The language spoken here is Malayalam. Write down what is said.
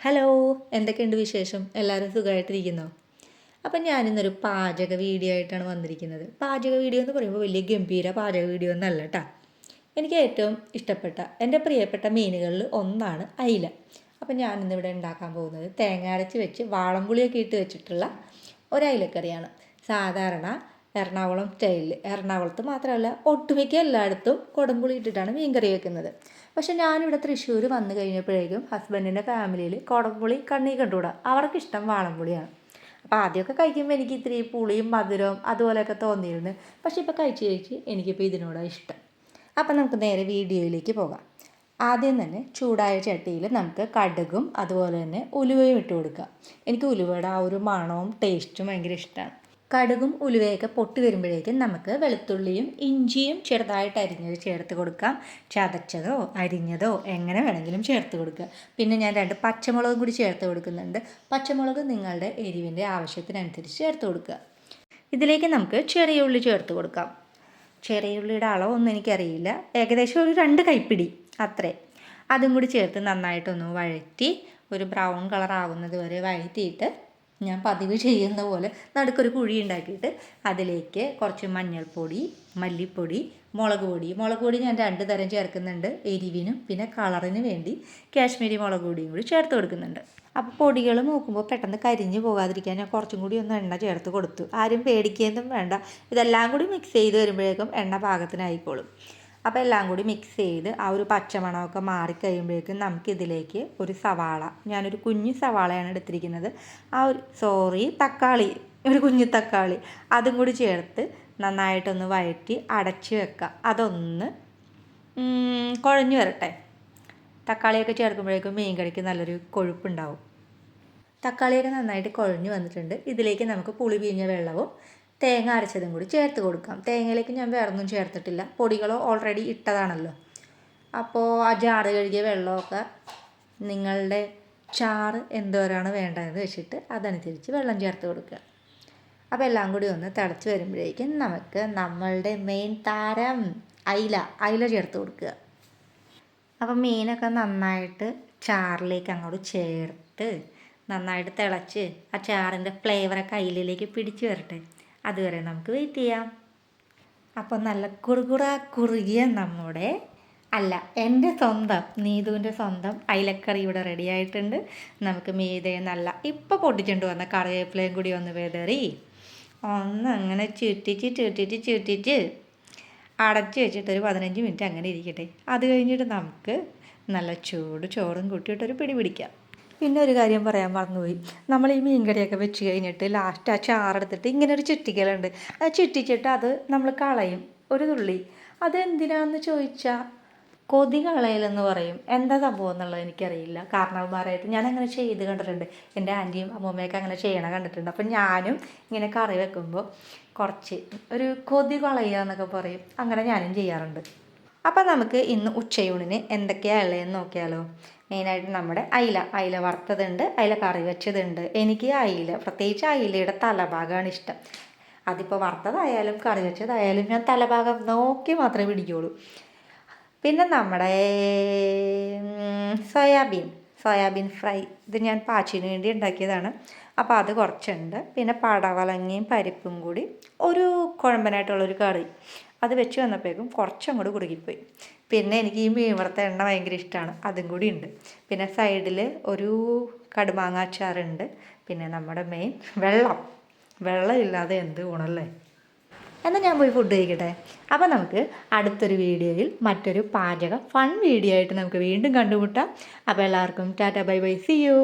ഹലോ, എന്തൊക്കെയുണ്ട് വിശേഷം? എല്ലാവരും സുഖമായിട്ടിരിക്കുന്നോ? അപ്പം ഞാനിന്നൊരു പാചക വീഡിയോ ആയിട്ടാണ് വന്നിരിക്കുന്നത്. പാചക വീഡിയോ എന്ന് പറയുമ്പോൾ വലിയ ഗംഭീര പാചക വീഡിയോ ഒന്നല്ല കേട്ടോ. എനിക്ക് ഏറ്റവും ഇഷ്ടപ്പെട്ട എൻ്റെ പ്രിയപ്പെട്ട മീനുകളിൽ ഒന്നാണ് അയില. അപ്പം ഞാനിന്നിവിടെ ഉണ്ടാക്കാൻ പോകുന്നത് തേങ്ങ അരച്ച് വെച്ച് വാളംപുളിയൊക്കെ ഇട്ട് വെച്ചിട്ടുള്ള ഒരു അയിലക്കറിയാണ്. സാധാരണ എറണാകുളം സ്റ്റൈലിൽ, എറണാകുളത്ത് മാത്രമല്ല ഒട്ടുമിക്ക എല്ലായിടത്തും കുടംപുളി ഇട്ടിട്ടാണ് മീൻകറി വെക്കുന്നത്. പക്ഷെ ഞാനിവിടെ തൃശ്ശൂർ വന്നു കഴിഞ്ഞപ്പോഴേക്കും ഹസ്ബൻഡിൻ്റെ ഫാമിലിയിൽ കുടംപുളി കണ്ണി കണ്ടുകൂടാ, അവർക്കിഷ്ടം വാളംപുളിയാണ്. അപ്പോൾ ആദ്യമൊക്കെ കഴിക്കുമ്പോൾ എനിക്ക് ഇത്തിരി പുളിയും മധുരവും അതുപോലെയൊക്കെ തോന്നിയിരുന്നു. പക്ഷെ ഇപ്പോൾ കഴിച്ച് എനിക്കിപ്പോൾ ഇതിനോടാണ് ഇഷ്ടം. അപ്പം നമുക്ക് നേരെ വീഡിയോയിലേക്ക് പോകാം. ആദ്യം തന്നെ ചൂടായ ചട്ടിയിൽ നമുക്ക് കടുകും അതുപോലെ തന്നെ ഉലുവയും ഇട്ട് കൊടുക്കുക. എനിക്ക് ഉലുവയുടെ ആ ഒരു മണവും ടേസ്റ്റും ഭയങ്കര ഇഷ്ടമാണ്. കടുകും ഉലുവയൊക്കെ പൊട്ടി വരുമ്പോഴേക്കും നമുക്ക് വെളുത്തുള്ളിയും ഇഞ്ചിയും ചെറുതായിട്ട് അരിഞ്ഞത് ചേർത്ത് കൊടുക്കാം. ചതച്ചതോ അരിഞ്ഞതോ എങ്ങനെ വേണമെങ്കിലും ചേർത്ത് കൊടുക്കുക. പിന്നെ ഞാൻ 2 പച്ചമുളകും കൂടി ചേർത്ത് കൊടുക്കുന്നുണ്ട്. പച്ചമുളക് നിങ്ങളുടെ എരിവിൻ്റെ ആവശ്യത്തിനനുസരിച്ച് ചേർത്ത് കൊടുക്കുക. ഇതിലേക്ക് നമുക്ക് ചെറിയ ഉള്ളി ചേർത്ത് കൊടുക്കാം. ചെറിയ ഉള്ളിയുടെ അളവൊന്നും എനിക്കറിയില്ല, ഏകദേശം ഒരു 2 കൈപ്പിടി അത്രേ. അതും കൂടി ചേർത്ത് നന്നായിട്ടൊന്ന് വഴറ്റി ഒരു ബ്രൗൺ കളർ ആകുന്നത് വരെ വഴറ്റിയിട്ട് ഞാൻ പതിവ് ചെയ്യുന്ന പോലെ നടുക്കൊരു കുഴി ഉണ്ടാക്കിയിട്ട് അതിലേക്ക് കുറച്ച് മഞ്ഞൾപ്പൊടി, മല്ലിപ്പൊടി, മുളക് പൊടി ഞാൻ 2 തരം ചേർക്കുന്നുണ്ട്. എരിവിനും പിന്നെ കളറിന് വേണ്ടി കാശ്മീരി മുളക് പൊടിയും കൂടി ചേർത്ത് കൊടുക്കുന്നുണ്ട്. അപ്പോൾ പൊടികൾ നോക്കുമ്പോൾ പെട്ടെന്ന് കരിഞ്ഞ് പോകാതിരിക്കാൻ ഞാൻ കുറച്ചും കൂടി ഒന്ന് എണ്ണ ചേർത്ത് കൊടുത്തു. ആരും പേടിക്കുകയൊന്നും വേണ്ട, ഇതെല്ലാം കൂടി മിക്സ് ചെയ്ത് വരുമ്പോഴേക്കും എണ്ണ പാകത്തിനായിക്കോളും. അപ്പോൾ എല്ലാം കൂടി മിക്സ് ചെയ്ത് ആ ഒരു പച്ചമണമൊക്കെ മാറിക്കഴിയുമ്പോഴേക്കും നമുക്കിതിലേക്ക് ഒരു സവാള, ഞാനൊരു കുഞ്ഞു സവാളയാണ് എടുത്തിരിക്കുന്നത്, തക്കാളി, ഒരു കുഞ്ഞു തക്കാളി അതും കൂടി ചേർത്ത് നന്നായിട്ടൊന്ന് വഴറ്റി അടച്ച് വെക്കുക. അതൊന്ന് കുഴഞ്ഞു വരട്ടെ. തക്കാളിയൊക്കെ ചേർക്കുമ്പോഴേക്കും മീൻ കറിക്ക് നല്ലൊരു കൊഴുപ്പുണ്ടാവും. തക്കാളിയൊക്കെ നന്നായിട്ട് കുഴഞ്ഞു വന്നിട്ടുണ്ട്. ഇതിലേക്ക് നമുക്ക് പുളി പിഴിഞ്ഞ വെള്ളവും തേങ്ങ അരച്ചതും കൂടി ചേർത്ത് കൊടുക്കാം. തേങ്ങയിലേക്ക് ഞാൻ വേറൊന്നും ചേർത്തിട്ടില്ല, പൊടികളോ ഓൾറെഡി ഇട്ടതാണല്ലോ. അപ്പോൾ ആ ജാറ് കഴുകിയ വെള്ളമൊക്കെ നിങ്ങളുടെ ചാറ് എന്തോരാണ് വേണ്ടതെന്ന് വെച്ചിട്ട് അതനുസരിച്ച് വെള്ളം ചേർത്ത് കൊടുക്കുക. അപ്പോൾ എല്ലാം കൂടി ഒന്ന് തിളച്ച് വരുമ്പോഴേക്കും നമുക്ക് നമ്മളുടെ മെയിൻ താരം അയില ചേർത്ത് കൊടുക്കുക. അപ്പം മീനൊക്കെ നന്നായിട്ട് ചാറിലേക്ക് അങ്ങോട്ട് ചേർത്ത് നന്നായിട്ട് തിളച്ച് ആ ചാറിൻ്റെ ഫ്ലേവറൊക്കെ അയിലയിലേക്ക് പിടിച്ച് വരട്ടെ. അതുവരെ നമുക്ക് വെയിറ്റ് ചെയ്യാം. അപ്പോൾ നല്ല കുറുകിയ എൻ്റെ സ്വന്തം നീതുവിൻ്റെ സ്വന്തം അയിലക്കറി ഇവിടെ റെഡി ആയിട്ടുണ്ട്. നമുക്ക് മീതെ നല്ല ഇപ്പോൾ പൊട്ടിച്ചുകൊണ്ട് വന്ന കറിവേപ്പിലയും കൂടി ഒന്ന് വിതറി ഒന്ന് അങ്ങനെ ചുറ്റിച്ച് അടച്ച് വെച്ചിട്ടൊരു 15 മിനിറ്റ് അങ്ങനെ ഇരിക്കട്ടെ. അത് കഴിഞ്ഞിട്ട് നമുക്ക് നല്ല ചൂട് ചോറും കൂട്ടിയിട്ടൊരു പിടി പിടിക്കാം. പിന്നെ ഒരു കാര്യം പറയാൻ മറന്നുപോയി. നമ്മൾ ഈ മീൻകറിയൊക്കെ വെച്ച് കഴിഞ്ഞിട്ട് ലാസ്റ്റ് ആ ചാറെടുത്തിട്ട് ഇങ്ങനെ ഒരു ചുറ്റിക്കലുണ്ട്, അത് ചുറ്റിച്ചിട്ട് അത് നമ്മൾ കളയും ഒരു തുള്ളി. അതെന്തിനാണെന്ന് ചോദിച്ചാൽ കൊതി കളയലെന്ന് പറയും. എന്താ സംഭവം എന്നുള്ളത് എനിക്കറിയില്ല. കാരണവന്മാരായിട്ട് ഞാൻ അങ്ങനെ ചെയ്ത് കണ്ടിട്ടുണ്ട്. എൻ്റെ ആൻറ്റിയും അമ്മൂമ്മയൊക്കെ അങ്ങനെ ചെയ്യണ കണ്ടിട്ടുണ്ട്. അപ്പം ഞാനും ഇങ്ങനെ കറി വെക്കുമ്പോൾ കുറച്ച് ഒരു കൊതി കളയുക എന്നൊക്കെ പറയും, അങ്ങനെ ഞാനും ചെയ്യാറുണ്ട്. അപ്പം നമുക്ക് ഇന്ന് ഉച്ചയൂണിന് എന്തൊക്കെയാണ് ഉള്ളതെന്ന് നോക്കിയാലോ. മെയിനായിട്ട് നമ്മുടെ അയില വറുത്തതുണ്ട്, അയില കറി വെച്ചതുണ്ട്. എനിക്ക് പ്രത്യേകിച്ച് അയിലയുടെ തലഭാഗമാണ് ഇഷ്ടം. അതിപ്പോൾ വറുത്തതായാലും കറി വെച്ചതായാലും ഞാൻ തലഭാഗം നോക്കി മാത്രമേ പിടിക്കുകയുള്ളൂ. പിന്നെ നമ്മുടെ സോയാബീൻ ഫ്രൈ, ഇത് ഞാൻ പാച്ചിന് വേണ്ടി ഉണ്ടാക്കിയതാണ്. അപ്പോൾ അത് കുറച്ചുണ്ട്. പിന്നെ പടവലങ്ങയും പരിപ്പും കൂടി ഒരു കുഴമ്പനായിട്ടുള്ളൊരു കറി, അത് വെച്ച് വന്നപ്പോഴേക്കും കുറച്ചങ്ങോട്ട് കുറുകിപ്പോയി. പിന്നെ എനിക്ക് ഈ മീൻ വറുത്ത എണ്ണ ഭയങ്കര ഇഷ്ടമാണ്, അതും കൂടി ഉണ്ട്. പിന്നെ സൈഡിൽ ഒരു കടുമാങ്ങ അച്ചാറുണ്ട്. പിന്നെ നമ്മുടെ മെയിൻ വെള്ളം ഇല്ലാതെ എന്ത് ഗുണമല്ലേ. എന്നാൽ ഞാൻ പോയി ഫുഡ് കഴിക്കട്ടെ. അപ്പോൾ നമുക്ക് അടുത്തൊരു വീഡിയോയിൽ മറ്റൊരു പാചക ഫൺ വീഡിയോ ആയിട്ട് നമുക്ക് വീണ്ടും കണ്ടുമുട്ടാം. അപ്പോൾ എല്ലാവർക്കും tata bye bye, see U.